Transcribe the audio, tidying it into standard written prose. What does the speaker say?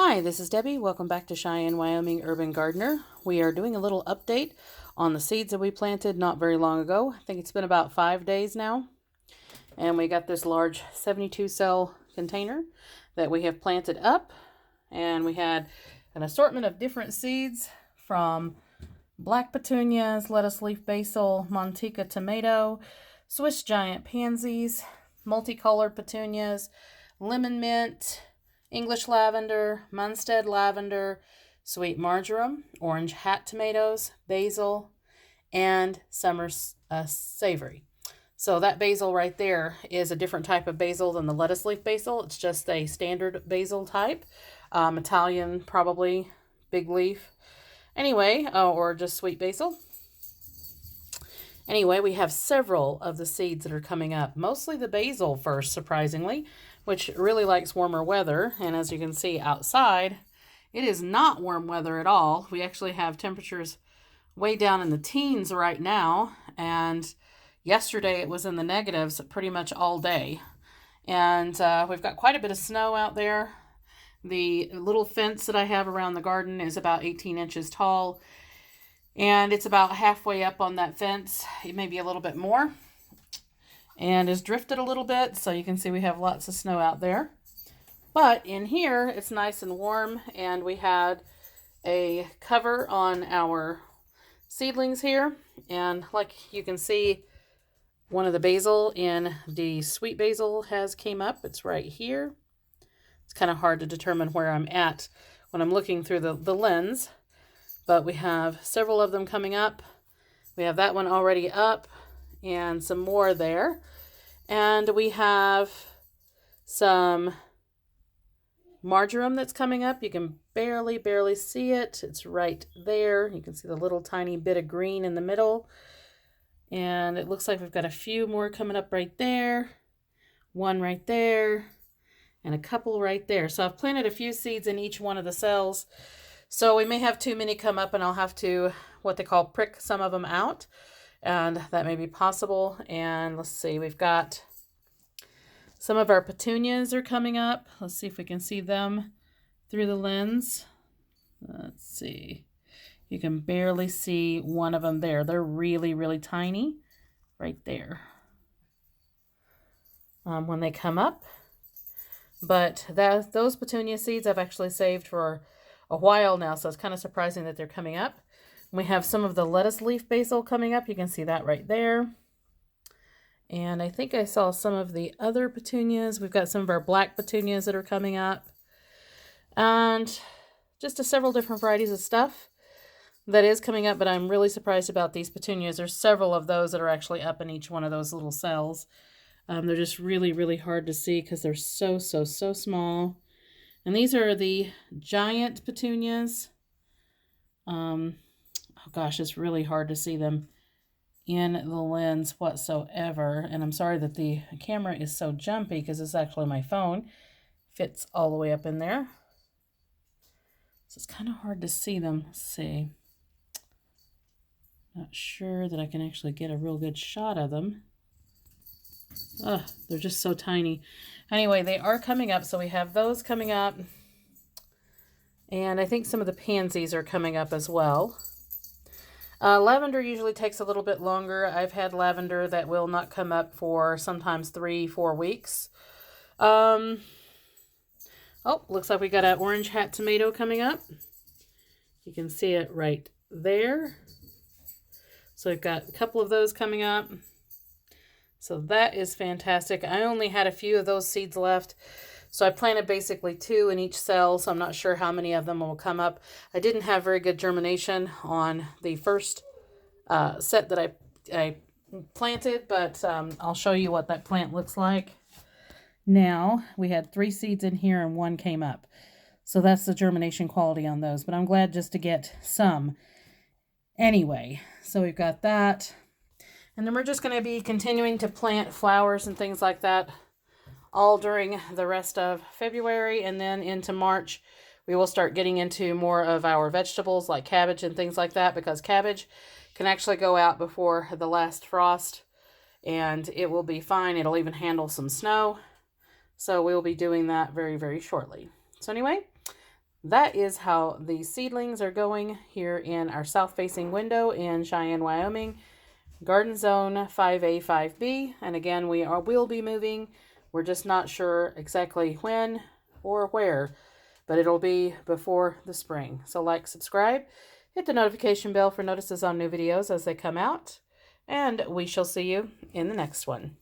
Hi, this is Debbie. Welcome back to Cheyenne, Wyoming Urban Gardener. We are doing a little update on the seeds that we planted not very long ago. I think it's been about 5 days now. And we got this large 72 cell container that we have planted up. And we had an assortment of different seeds from black petunias, lettuce leaf basil, Montica tomato, Swiss giant pansies, multicolored petunias, lemon mint, English lavender, Homestead lavender, sweet marjoram, orange hat tomatoes, basil, and summer savory. So that basil right there is a different type of basil than the lettuce leaf basil. It's just a standard basil type. Italian, probably, big leaf. Anyway, or just sweet basil. Anyway, we have several of the seeds that are coming up. Mostly the basil first, surprisingly, which really likes warmer weather. And as you can see outside, it is not warm weather at all. We actually have temperatures way down in the teens right now. And yesterday it was in the negatives pretty much all day. And we've got quite a bit of snow out there. The little fence that I have around the garden is about 18 inches tall. And it's about halfway up on that fence, maybe a little bit more. And is drifted a little bit, so you can see we have lots of snow out there. But in here, it's nice and warm, and we had a cover on our seedlings here. And like you can see, one of the basil in the sweet basil has came up. It's right here. It's kind of hard to determine where I'm at when I'm looking through the lens. But we have several of them coming up. We have that one already up and some more there. And we have some marjoram that's coming up. You can barely see it. It's right there. You can see the little tiny bit of green in the middle. And it looks like we've got a few more coming up right there. One right there. And a couple right there. So I've planted a few seeds in each one of the cells. So we may have too many come up and I'll have to, what they call, prick some of them out. And that may be possible. And let's see, we've got some of our petunias are coming up. Let's see if we can see them through the lens. Let's see. You can barely see one of them there. They're really tiny right there when they come up. But those petunia seeds I've actually saved for a while now, so it's kind of surprising that they're coming up. We have some of the lettuce leaf basil coming up. You can see that right there. And I think I saw some of the other petunias. We've got some of our black petunias that are coming up. And just several different varieties of stuff that is coming up, but I'm really surprised about these petunias. There's several of those that are actually up in each one of those little cells. They're just really hard to see because they're so small. And these are the giant petunias. Oh gosh, it's really hard to see them in the lens whatsoever. And I'm sorry that the camera is so jumpy because it's actually my phone. Fits all the way up in there. So it's kind of hard to see them. Let's see. Not sure that I can actually get a real good shot of them. They're just so tiny. Anyway, they are coming up, so we have those coming up. And I think some of the pansies are coming up as well. Lavender usually takes a little bit longer. I've had lavender that will not come up for sometimes 3-4 weeks. Oh, looks like we got an orange hat tomato coming up. You can see it right there. So we've got a couple of those coming up. So that is fantastic. I only had a few of those seeds left. So I planted basically 2 in each cell. So I'm not sure how many of them will come up. I didn't have very good germination on the first set that I planted. But I'll show you what that plant looks like. Now we had 3 seeds in here and 1 came up. So that's the germination quality on those. But I'm glad just to get some. Anyway, so we've got that. And then we're just going to be continuing to plant flowers and things like that all during the rest of February. And then into March, we will start getting into more of our vegetables like cabbage and things like that. Because cabbage can actually go out before the last frost. And it will be fine. It'll even handle some snow. So we'll be doing that very shortly. So anyway, that is how the seedlings are going here in our south-facing window in Cheyenne, Wyoming. Garden Zone 5A, 5B. And again, will be moving. We're just not sure exactly when or where, but it'll be before the spring. So like, subscribe, hit the notification bell for notices on new videos as they come out, and we shall see you in the next one.